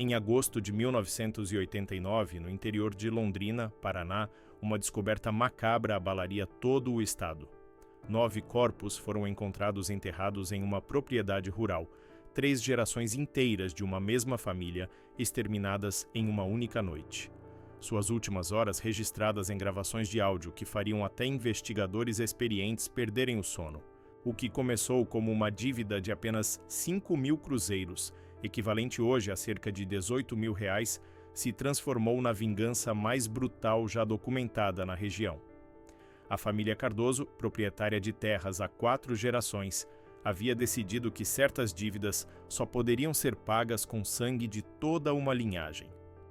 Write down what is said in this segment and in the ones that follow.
Em agosto de 1989, no interior de Londrina, Paraná, uma descoberta macabra abalaria todo o estado. 9 corpos foram encontrados enterrados em uma propriedade rural, 3 gerações inteiras de uma mesma família, exterminadas em uma única noite. Suas últimas horas registradas em gravações de áudio que fariam até investigadores experientes perderem o sono. O que começou como uma dívida de apenas 5.000 cruzeiros, equivalente hoje a cerca de R$18 mil, se transformou na vingança mais brutal já documentada na região. A família Cardoso, proprietária de terras há 4 gerações, havia decidido que certas dívidas só poderiam ser pagas com sangue de toda uma linhagem.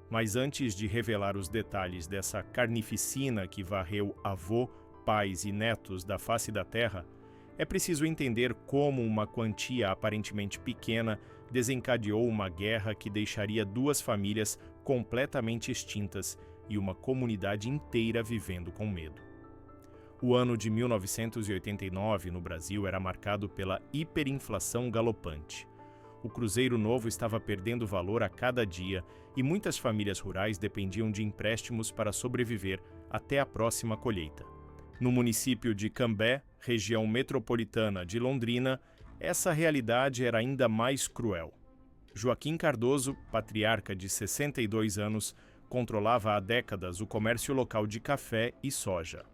Mas antes de revelar os detalhes dessa carnificina que varreu avô, pais e netos da face da terra, é preciso entender como uma quantia aparentemente pequena desencadeou uma guerra que deixaria 2 famílias completamente extintas e uma comunidade inteira vivendo com medo. O ano de 1989 no Brasil era marcado pela hiperinflação galopante. O cruzeiro novo estava perdendo valor a cada dia e muitas famílias rurais dependiam de empréstimos para sobreviver até a próxima colheita. No município de Cambé, região metropolitana de Londrina, essa realidade era ainda mais cruel. Joaquim Cardoso, patriarca de 62 anos, controlava há décadas o comércio local de café e soja.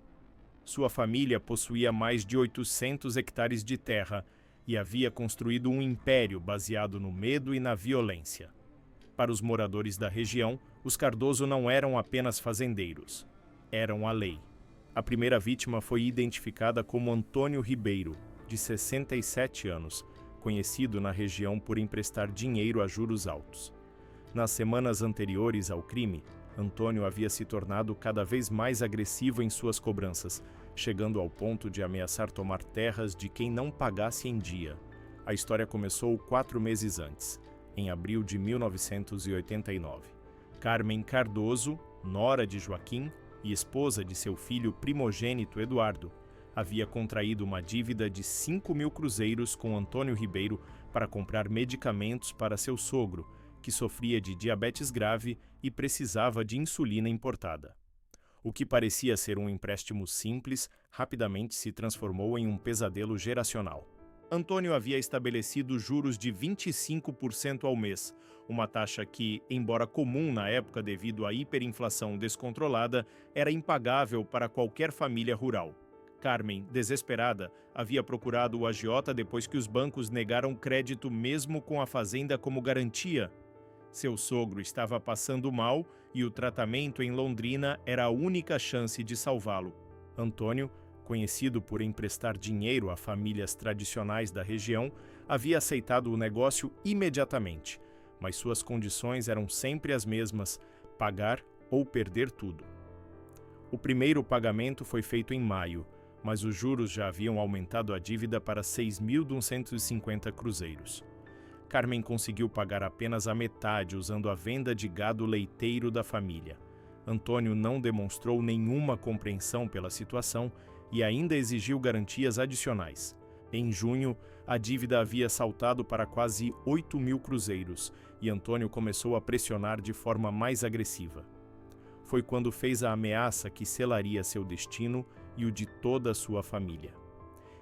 Sua família possuía mais de 800 hectares de terra e havia construído um império baseado no medo e na violência. Para os moradores da região, os Cardoso não eram apenas fazendeiros, eram a lei. A primeira vítima foi identificada como Antônio Ribeiro, de 67 anos, conhecido na região por emprestar dinheiro a juros altos. Nas semanas anteriores ao crime, Antônio havia se tornado cada vez mais agressivo em suas cobranças, chegando ao ponto de ameaçar tomar terras de quem não pagasse em dia. A história começou 4 meses antes, em abril de 1989. Carmen Cardoso, nora de Joaquim e esposa de seu filho primogênito Eduardo, havia contraído uma dívida de 5.000 cruzeiros com Antônio Ribeiro para comprar medicamentos para seu sogro, que sofria de diabetes grave e precisava de insulina importada. O que parecia ser um empréstimo simples, rapidamente se transformou em um pesadelo geracional. Antônio havia estabelecido juros de 25% ao mês, uma taxa que, embora comum na época devido à hiperinflação descontrolada, era impagável para qualquer família rural. Carmen, desesperada, havia procurado o agiota depois que os bancos negaram crédito mesmo com a fazenda como garantia. Seu sogro estava passando mal e o tratamento em Londrina era a única chance de salvá-lo. Antônio, conhecido por emprestar dinheiro a famílias tradicionais da região, havia aceitado o negócio imediatamente, mas suas condições eram sempre as mesmas: pagar ou perder tudo. O primeiro pagamento foi feito em maio, mas os juros já haviam aumentado a dívida para 6.250 cruzeiros. Carmen conseguiu pagar apenas a metade usando a venda de gado leiteiro da família. Antônio não demonstrou nenhuma compreensão pela situação e ainda exigiu garantias adicionais. Em junho, a dívida havia saltado para quase 8.000 cruzeiros e Antônio começou a pressionar de forma mais agressiva. Foi quando fez a ameaça que selaria seu destino e o de toda a sua família.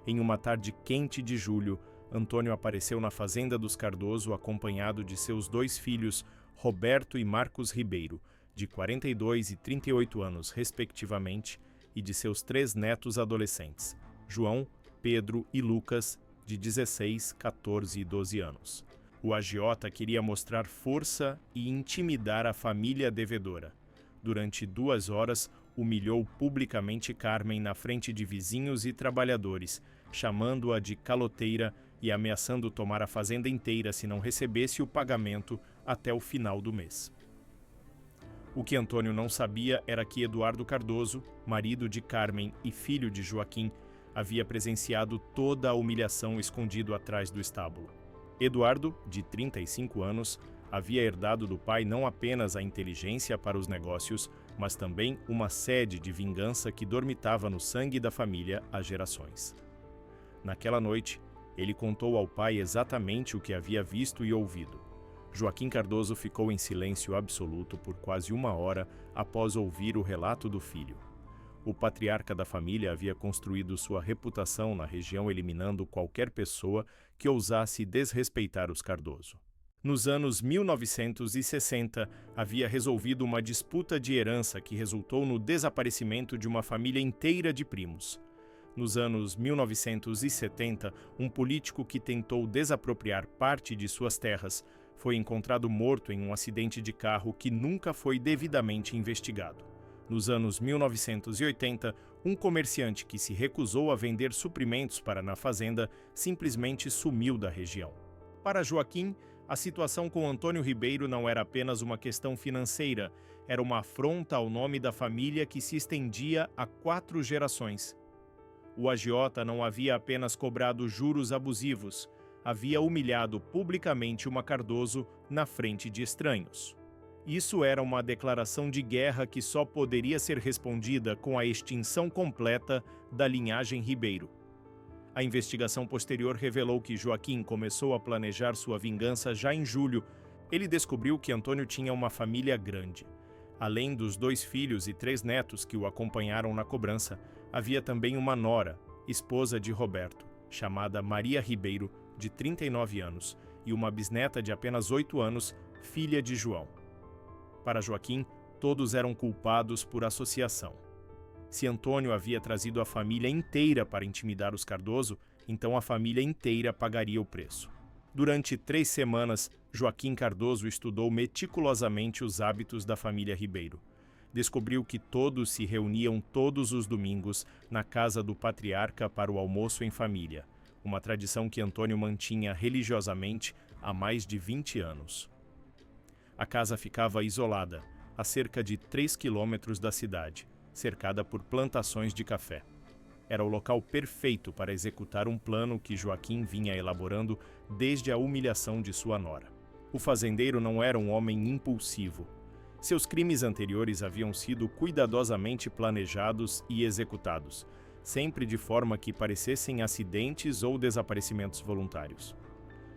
Em uma tarde quente de julho, Antônio apareceu na fazenda dos Cardoso acompanhado de seus 2 filhos, Roberto e Marcos Ribeiro, de 42 e 38 anos, respectivamente, e de seus 3 netos adolescentes, João, Pedro e Lucas, de 16, 14 e 12 anos. O agiota queria mostrar força e intimidar a família devedora. Durante 2 horas, humilhou publicamente Carmen na frente de vizinhos e trabalhadores, chamando-a de caloteira e ameaçando tomar a fazenda inteira se não recebesse o pagamento até o final do mês. O que Antônio não sabia era que Eduardo Cardoso, marido de Carmen e filho de Joaquim, havia presenciado toda a humilhação escondido atrás do estábulo. Eduardo, de 35 anos, havia herdado do pai não apenas a inteligência para os negócios, mas também uma sede de vingança que dormitava no sangue da família há gerações. Naquela noite, ele contou ao pai exatamente o que havia visto e ouvido. Joaquim Cardoso ficou em silêncio absoluto por quase 1 hora após ouvir o relato do filho. O patriarca da família havia construído sua reputação na região eliminando qualquer pessoa que ousasse desrespeitar os Cardoso. Nos anos 1960, havia resolvido uma disputa de herança que resultou no desaparecimento de uma família inteira de primos. Nos anos 1970, um político que tentou desapropriar parte de suas terras foi encontrado morto em um acidente de carro que nunca foi devidamente investigado. Nos anos 1980, um comerciante que se recusou a vender suprimentos para na fazenda simplesmente sumiu da região. Para Joaquim, a situação com Antônio Ribeiro não era apenas uma questão financeira, era uma afronta ao nome da família que se estendia a 4 gerações. O agiota não havia apenas cobrado juros abusivos, havia humilhado publicamente uma Cardoso na frente de estranhos. Isso era uma declaração de guerra que só poderia ser respondida com a extinção completa da linhagem Ribeiro. A investigação posterior revelou que Joaquim começou a planejar sua vingança já em julho. Ele descobriu que Antônio tinha uma família grande. Além dos 2 filhos e 3 netos que o acompanharam na cobrança, havia também uma nora, esposa de Roberto, chamada Maria Ribeiro, de 39 anos, e uma bisneta de apenas 8 anos, filha de João. Para Joaquim, todos eram culpados por associação. Se Antônio havia trazido a família inteira para intimidar os Cardoso, então a família inteira pagaria o preço. Durante 3 semanas, Joaquim Cardoso estudou meticulosamente os hábitos da família Ribeiro. Descobriu que todos se reuniam todos os domingos na casa do patriarca para o almoço em família, uma tradição que Antônio mantinha religiosamente há mais de 20 anos. A casa ficava isolada, a cerca de 3 quilômetros da cidade, cercada por plantações de café. Era o local perfeito para executar um plano que Joaquim vinha elaborando desde a humilhação de sua nora. O fazendeiro não era um homem impulsivo. Seus crimes anteriores haviam sido cuidadosamente planejados e executados, sempre de forma que parecessem acidentes ou desaparecimentos voluntários.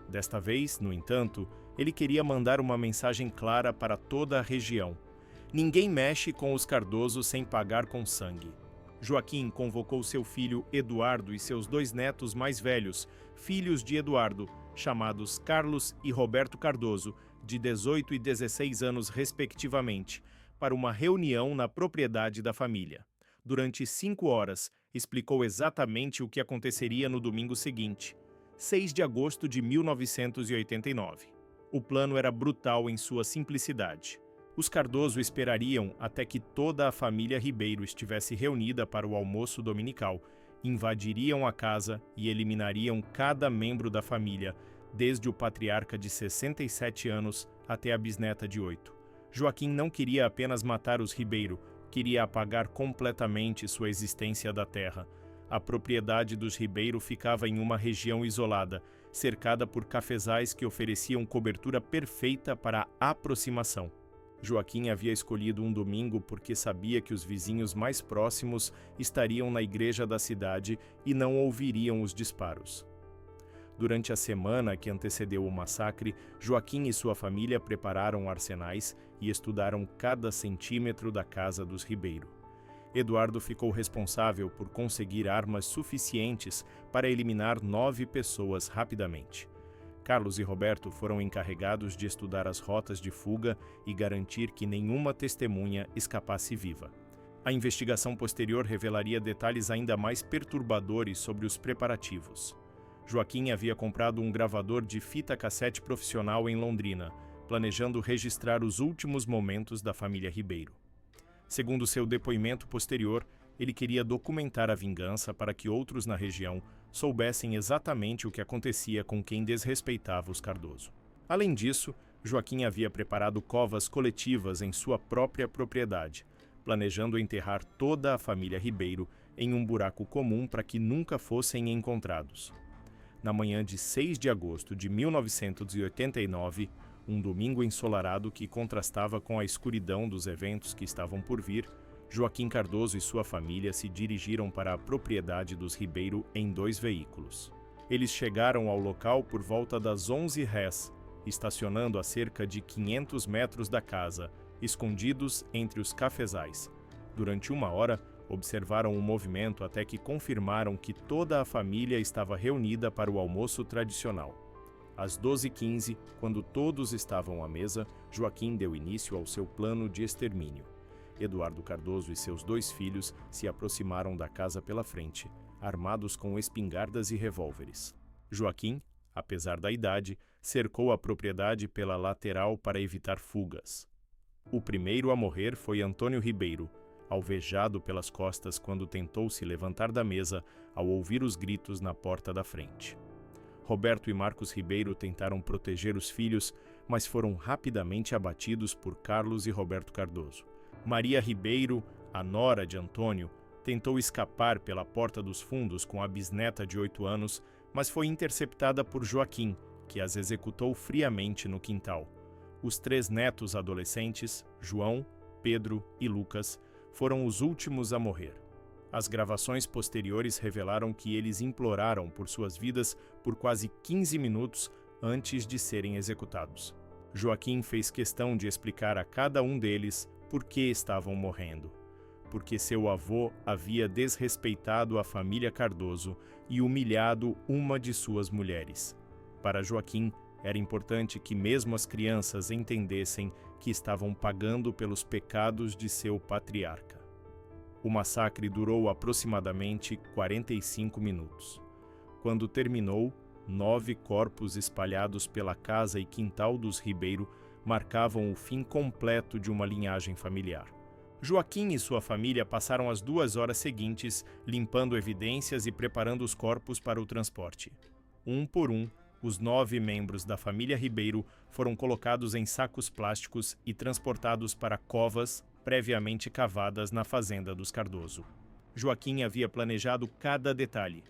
Desta vez, no entanto, ele queria mandar uma mensagem clara para toda a região. Ninguém mexe com os Cardoso sem pagar com sangue. Joaquim convocou seu filho Eduardo e seus 2 netos mais velhos, filhos de Eduardo, chamados Carlos e Roberto Cardoso, de 18 e 16 anos respectivamente, para uma reunião na propriedade da família. Durante 5 horas, explicou exatamente o que aconteceria no domingo seguinte, 6 de agosto de 1989. O plano era brutal em sua simplicidade. Os Cardoso esperariam até que toda a família Ribeiro estivesse reunida para o almoço dominical, invadiriam a casa e eliminariam cada membro da família, desde o patriarca de 67 anos até a bisneta de 8. Joaquim não queria apenas matar os Ribeiro, queria apagar completamente sua existência da terra. A propriedade dos Ribeiro ficava em uma região isolada, cercada por cafezais que ofereciam cobertura perfeita para a aproximação. Joaquim havia escolhido um domingo porque sabia que os vizinhos mais próximos estariam na igreja da cidade e não ouviriam os disparos. Durante a semana que antecedeu o massacre, Joaquim e sua família prepararam arsenais e estudaram cada centímetro da casa dos Ribeiro. Eduardo ficou responsável por conseguir armas suficientes para eliminar 9 pessoas rapidamente. Carlos e Roberto foram encarregados de estudar as rotas de fuga e garantir que nenhuma testemunha escapasse viva. A investigação posterior revelaria detalhes ainda mais perturbadores sobre os preparativos. Joaquim havia comprado um gravador de fita cassete profissional em Londrina, planejando registrar os últimos momentos da família Ribeiro. Segundo seu depoimento posterior, ele queria documentar a vingança para que outros na região soubessem exatamente o que acontecia com quem desrespeitava os Cardoso. Além disso, Joaquim havia preparado covas coletivas em sua própria propriedade, planejando enterrar toda a família Ribeiro em um buraco comum para que nunca fossem encontrados. Na manhã de 6 de agosto de 1989, um domingo ensolarado que contrastava com a escuridão dos eventos que estavam por vir, Joaquim Cardoso e sua família se dirigiram para a propriedade dos Ribeiro em 2 veículos. Eles chegaram ao local por volta das 11h estacionando a cerca de 500 metros da casa, escondidos entre os cafezais. Durante 1 hora, observaram o movimento até que confirmaram que toda a família estava reunida para o almoço tradicional. Às 12h15, quando todos estavam à mesa, Joaquim deu início ao seu plano de extermínio. Eduardo Cardoso e seus 2 filhos se aproximaram da casa pela frente, armados com espingardas e revólveres. Joaquim, apesar da idade, cercou a propriedade pela lateral para evitar fugas. O primeiro a morrer foi Antônio Ribeiro, alvejado pelas costas quando tentou se levantar da mesa ao ouvir os gritos na porta da frente. Roberto e Marcos Ribeiro tentaram proteger os filhos, mas foram rapidamente abatidos por Carlos e Roberto Cardoso. Maria Ribeiro, a nora de Antônio, tentou escapar pela porta dos fundos com a bisneta de 8 anos, mas foi interceptada por Joaquim, que as executou friamente no quintal. Os 3 netos adolescentes, João, Pedro e Lucas, foram os últimos a morrer. As gravações posteriores revelaram que eles imploraram por suas vidas por quase 15 minutos antes de serem executados. Joaquim fez questão de explicar a cada um deles por que estavam morrendo. Porque seu avô havia desrespeitado a família Cardoso e humilhado uma de suas mulheres. Para Joaquim, era importante que mesmo as crianças entendessem que estavam pagando pelos pecados de seu patriarca. O massacre durou aproximadamente 45 minutos. Quando terminou, 9 corpos espalhados pela casa e quintal dos Ribeiro marcavam o fim completo de uma linhagem familiar. Joaquim e sua família passaram as 2 horas seguintes limpando evidências e preparando os corpos para o transporte. Um por um, os 9 membros da família Ribeiro foram colocados em sacos plásticos e transportados para covas previamente cavadas na fazenda dos Cardoso. Joaquim havia planejado cada detalhe: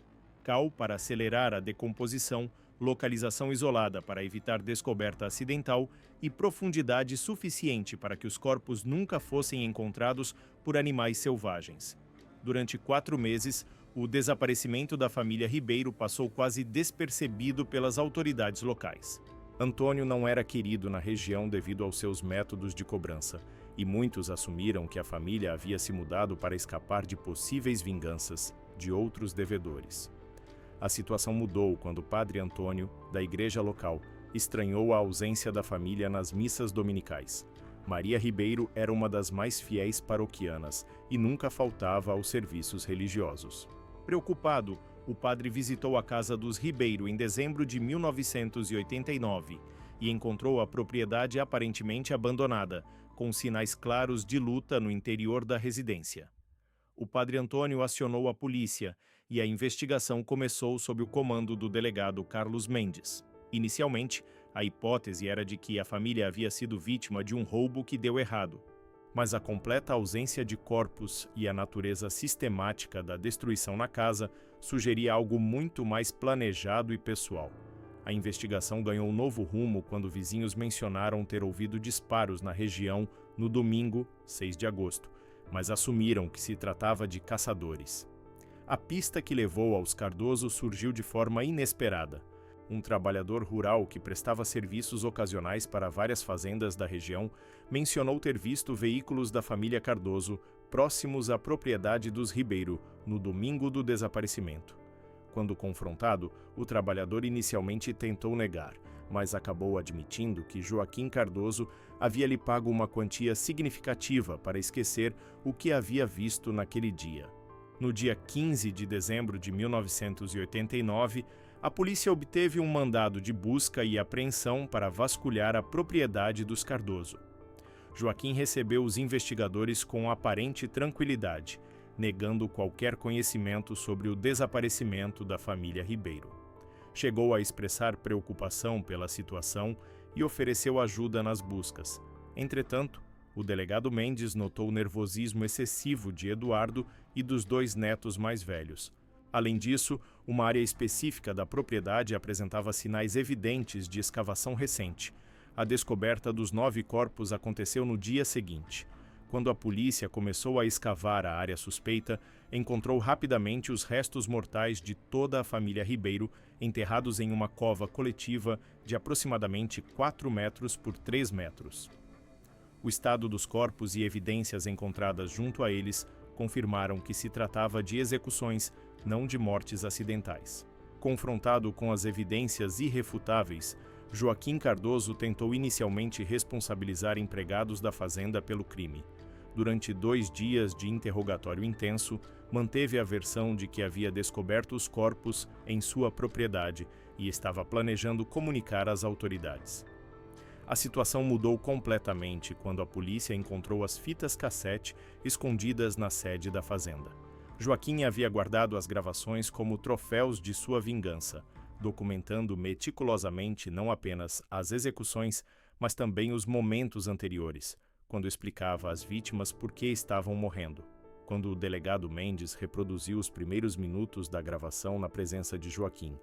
cal para acelerar a decomposição, localização isolada para evitar descoberta acidental e profundidade suficiente para que os corpos nunca fossem encontrados por animais selvagens. Durante 4 meses, o desaparecimento da família Ribeiro passou quase despercebido pelas autoridades locais. Antônio não era querido na região devido aos seus métodos de cobrança, e muitos assumiram que a família havia se mudado para escapar de possíveis vinganças de outros devedores. A situação mudou quando o padre Antônio, da igreja local, estranhou a ausência da família nas missas dominicais. Maria Ribeiro era uma das mais fiéis paroquianas e nunca faltava aos serviços religiosos. Preocupado, o padre visitou a casa dos Ribeiro em dezembro de 1989 e encontrou a propriedade aparentemente abandonada, com sinais claros de luta no interior da residência. O padre Antônio acionou a polícia e a investigação começou sob o comando do delegado Carlos Mendes. Inicialmente, a hipótese era de que a família havia sido vítima de um roubo que deu errado. Mas a completa ausência de corpos e a natureza sistemática da destruição na casa sugeria algo muito mais planejado e pessoal. A investigação ganhou um novo rumo quando vizinhos mencionaram ter ouvido disparos na região no domingo, 6 de agosto, mas assumiram que se tratava de caçadores. A pista que levou aos Cardoso surgiu de forma inesperada. Um trabalhador rural que prestava serviços ocasionais para várias fazendas da região mencionou ter visto veículos da família Cardoso próximos à propriedade dos Ribeiro no domingo do desaparecimento. Quando confrontado, o trabalhador inicialmente tentou negar, mas acabou admitindo que Joaquim Cardoso havia lhe pago uma quantia significativa para esquecer o que havia visto naquele dia. No dia 15 de dezembro de 1989, a polícia obteve um mandado de busca e apreensão para vasculhar a propriedade dos Cardoso. Joaquim recebeu os investigadores com aparente tranquilidade, negando qualquer conhecimento sobre o desaparecimento da família Ribeiro. Chegou a expressar preocupação pela situação e ofereceu ajuda nas buscas. Entretanto, o delegado Mendes notou o nervosismo excessivo de Eduardo e dos 2 netos mais velhos. Além disso, uma área específica da propriedade apresentava sinais evidentes de escavação recente. A descoberta dos 9 corpos aconteceu no dia seguinte. Quando a polícia começou a escavar a área suspeita, encontrou rapidamente os restos mortais de toda a família Ribeiro enterrados em uma cova coletiva de aproximadamente 4 metros por 3 metros. O estado dos corpos e evidências encontradas junto a eles confirmaram que se tratava de execuções, não de mortes acidentais. Confrontado com as evidências irrefutáveis, Joaquim Cardoso tentou inicialmente responsabilizar empregados da fazenda pelo crime. Durante 2 dias de interrogatório intenso, manteve a versão de que havia descoberto os corpos em sua propriedade e estava planejando comunicar às autoridades. A situação mudou completamente quando a polícia encontrou as fitas cassete escondidas na sede da fazenda. Joaquim havia guardado as gravações como troféus de sua vingança, documentando meticulosamente não apenas as execuções, mas também os momentos anteriores, quando explicava às vítimas por que estavam morrendo. Quando o delegado Mendes reproduziu os primeiros minutos da gravação na presença de Joaquim,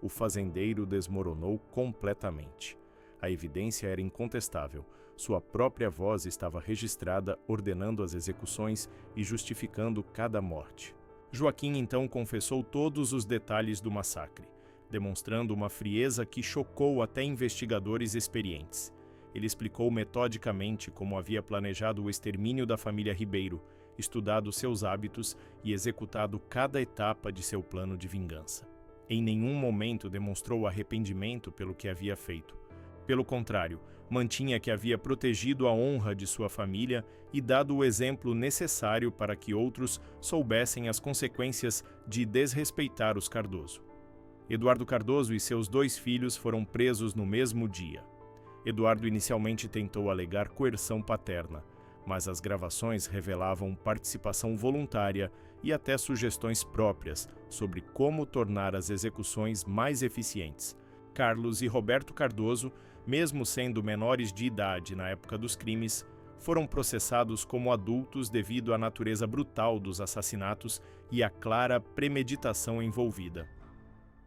o fazendeiro desmoronou completamente. A evidência era incontestável. Sua própria voz estava registrada, ordenando as execuções e justificando cada morte. Joaquim então confessou todos os detalhes do massacre, demonstrando uma frieza que chocou até investigadores experientes. Ele explicou metodicamente como havia planejado o extermínio da família Ribeiro, estudado seus hábitos e executado cada etapa de seu plano de vingança. Em nenhum momento demonstrou arrependimento pelo que havia feito. Pelo contrário, mantinha que havia protegido a honra de sua família e dado o exemplo necessário para que outros soubessem as consequências de desrespeitar os Cardoso. Eduardo Cardoso e seus 2 filhos foram presos no mesmo dia. Eduardo inicialmente tentou alegar coerção paterna, mas as gravações revelavam participação voluntária e até sugestões próprias sobre como tornar as execuções mais eficientes. Carlos e Roberto Cardoso, mesmo sendo menores de idade na época dos crimes, foram processados como adultos devido à natureza brutal dos assassinatos e à clara premeditação envolvida.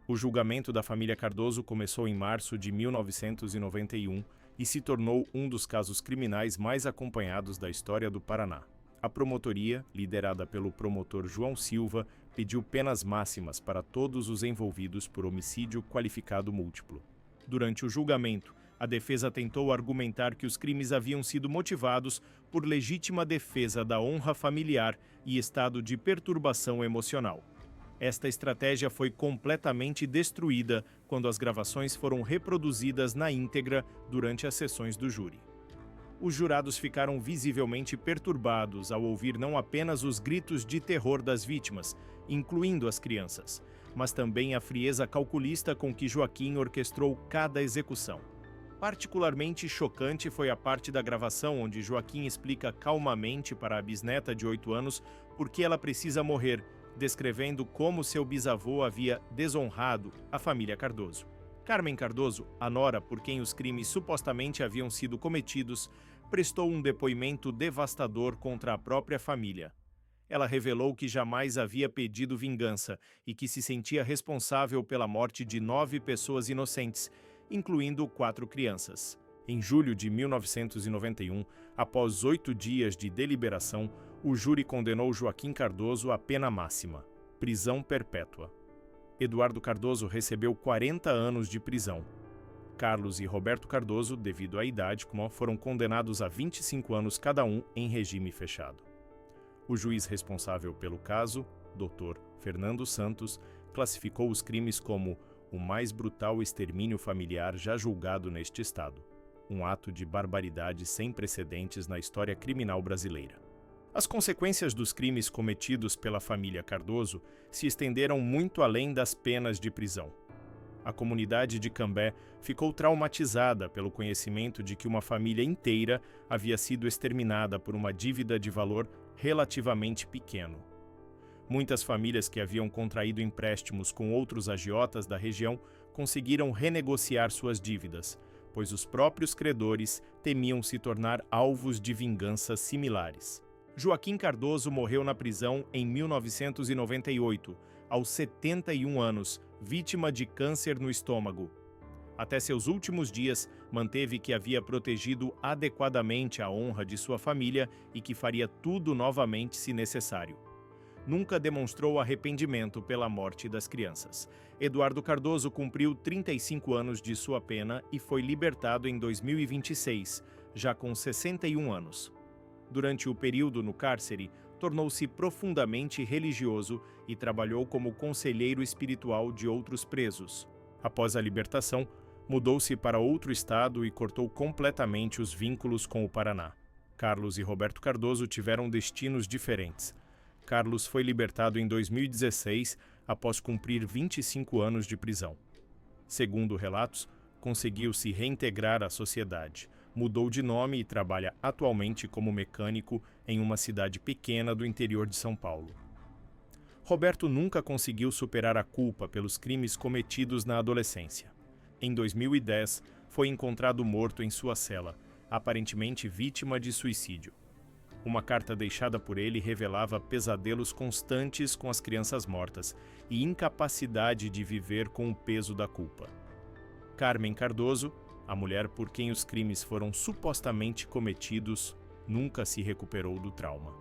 O julgamento da família Cardoso começou em março de 1991 e se tornou um dos casos criminais mais acompanhados da história do Paraná. A promotoria, liderada pelo promotor João Silva, pediu penas máximas para todos os envolvidos por homicídio qualificado múltiplo. Durante o julgamento, a defesa tentou argumentar que os crimes haviam sido motivados por legítima defesa da honra familiar e estado de perturbação emocional. Esta estratégia foi completamente destruída quando as gravações foram reproduzidas na íntegra durante as sessões do júri. Os jurados ficaram visivelmente perturbados ao ouvir não apenas os gritos de terror das vítimas, incluindo as crianças, mas também a frieza calculista com que Joaquim orquestrou cada execução. Particularmente chocante foi a parte da gravação onde Joaquim explica calmamente para a bisneta de 8 anos por que ela precisa morrer, descrevendo como seu bisavô havia desonrado a família Cardoso. Carmen Cardoso, a nora por quem os crimes supostamente haviam sido cometidos, prestou um depoimento devastador contra a própria família. Ela revelou que jamais havia pedido vingança e que se sentia responsável pela morte de 9 pessoas inocentes, incluindo 4 crianças. Em julho de 1991, após 8 dias de deliberação, o júri condenou Joaquim Cardoso à pena máxima, prisão perpétua. Eduardo Cardoso recebeu 40 anos de prisão. Carlos e Roberto Cardoso, devido à idade, foram condenados a 25 anos cada um em regime fechado. O juiz responsável pelo caso, Dr. Fernando Santos, classificou os crimes como o mais brutal extermínio familiar já julgado neste estado, um ato de barbaridade sem precedentes na história criminal brasileira. As consequências dos crimes cometidos pela família Cardoso se estenderam muito além das penas de prisão. A comunidade de Cambé ficou traumatizada pelo conhecimento de que uma família inteira havia sido exterminada por uma dívida de valor relativamente pequeno. Muitas famílias que haviam contraído empréstimos com outros agiotas da região conseguiram renegociar suas dívidas, pois os próprios credores temiam se tornar alvos de vinganças similares. Joaquim Cardoso morreu na prisão em 1998, aos 71 anos, vítima de câncer no estômago. Até seus últimos dias, manteve que havia protegido adequadamente a honra de sua família e que faria tudo novamente se necessário. Nunca demonstrou arrependimento pela morte das crianças. Eduardo Cardoso cumpriu 35 anos de sua pena e foi libertado em 2026, já com 61 anos. Durante o período no cárcere, tornou-se profundamente religioso e trabalhou como conselheiro espiritual de outros presos. Após a libertação, mudou-se para outro estado e cortou completamente os vínculos com o Paraná. Carlos e Roberto Cardoso tiveram destinos diferentes. Carlos foi libertado em 2016, após cumprir 25 anos de prisão. Segundo relatos, conseguiu se reintegrar à sociedade, mudou de nome e trabalha atualmente como mecânico em uma cidade pequena do interior de São Paulo. Roberto nunca conseguiu superar a culpa pelos crimes cometidos na adolescência. Em 2010, foi encontrado morto em sua cela, aparentemente vítima de suicídio. Uma carta deixada por ele revelava pesadelos constantes com as crianças mortas e incapacidade de viver com o peso da culpa. Carmen Cardoso, a mulher por quem os crimes foram supostamente cometidos, nunca se recuperou do trauma.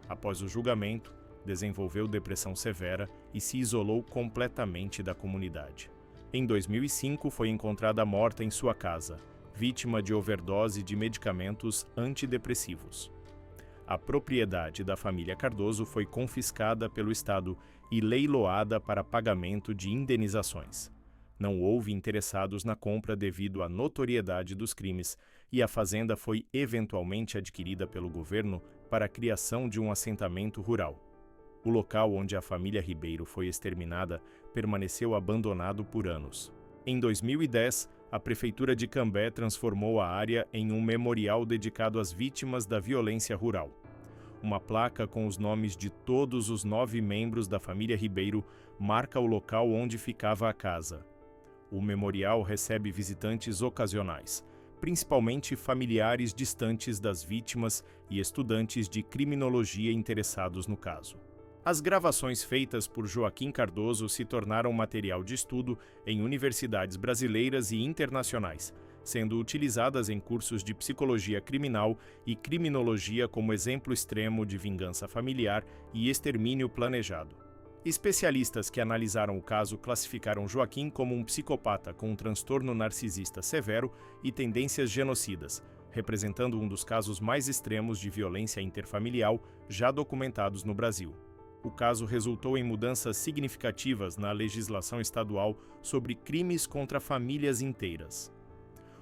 Após o julgamento, desenvolveu depressão severa e se isolou completamente da comunidade. Em 2005, foi encontrada morta em sua casa, vítima de overdose de medicamentos antidepressivos. A propriedade da família Cardoso foi confiscada pelo Estado e leiloada para pagamento de indenizações. Não houve interessados na compra devido à notoriedade dos crimes e a fazenda foi eventualmente adquirida pelo governo para a criação de um assentamento rural. O local onde a família Ribeiro foi exterminada permaneceu abandonado por anos. Em 2010, a Prefeitura de Cambé transformou a área em um memorial dedicado às vítimas da violência rural. Uma placa com os nomes de todos os 9 membros da família Ribeiro marca o local onde ficava a casa. O memorial recebe visitantes ocasionais, principalmente familiares distantes das vítimas e estudantes de criminologia interessados no caso. As gravações feitas por Joaquim Cardoso se tornaram material de estudo em universidades brasileiras e internacionais, sendo utilizadas em cursos de psicologia criminal e criminologia como exemplo extremo de vingança familiar e extermínio planejado. Especialistas que analisaram o caso classificaram Joaquim como um psicopata com um transtorno narcisista severo e tendências genocidas, representando um dos casos mais extremos de violência interfamiliar já documentados no Brasil. O caso resultou em mudanças significativas na legislação estadual sobre crimes contra famílias inteiras.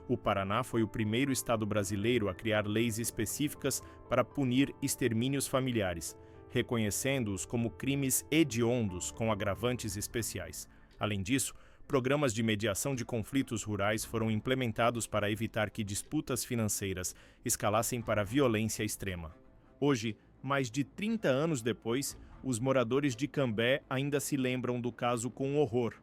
O Paraná foi o primeiro estado brasileiro a criar leis específicas para punir extermínios familiares, reconhecendo-os como crimes hediondos com agravantes especiais. Além disso, programas de mediação de conflitos rurais foram implementados para evitar que disputas financeiras escalassem para violência extrema. Hoje, mais de 30 anos depois, os moradores de Cambé ainda se lembram do caso com horror.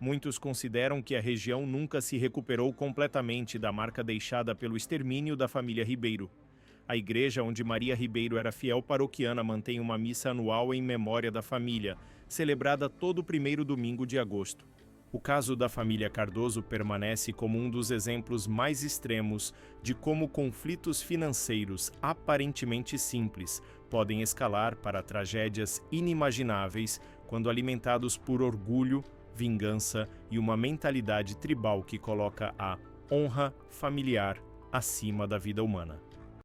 Muitos consideram que a região nunca se recuperou completamente da marca deixada pelo extermínio da família Ribeiro. A igreja onde Maria Ribeiro era fiel paroquiana mantém uma missa anual em memória da família, celebrada todo o primeiro domingo de agosto. O caso da família Cardoso permanece como um dos exemplos mais extremos de como conflitos financeiros aparentemente simples podem escalar para tragédias inimagináveis quando alimentados por orgulho, vingança e uma mentalidade tribal que coloca a honra familiar acima da vida humana.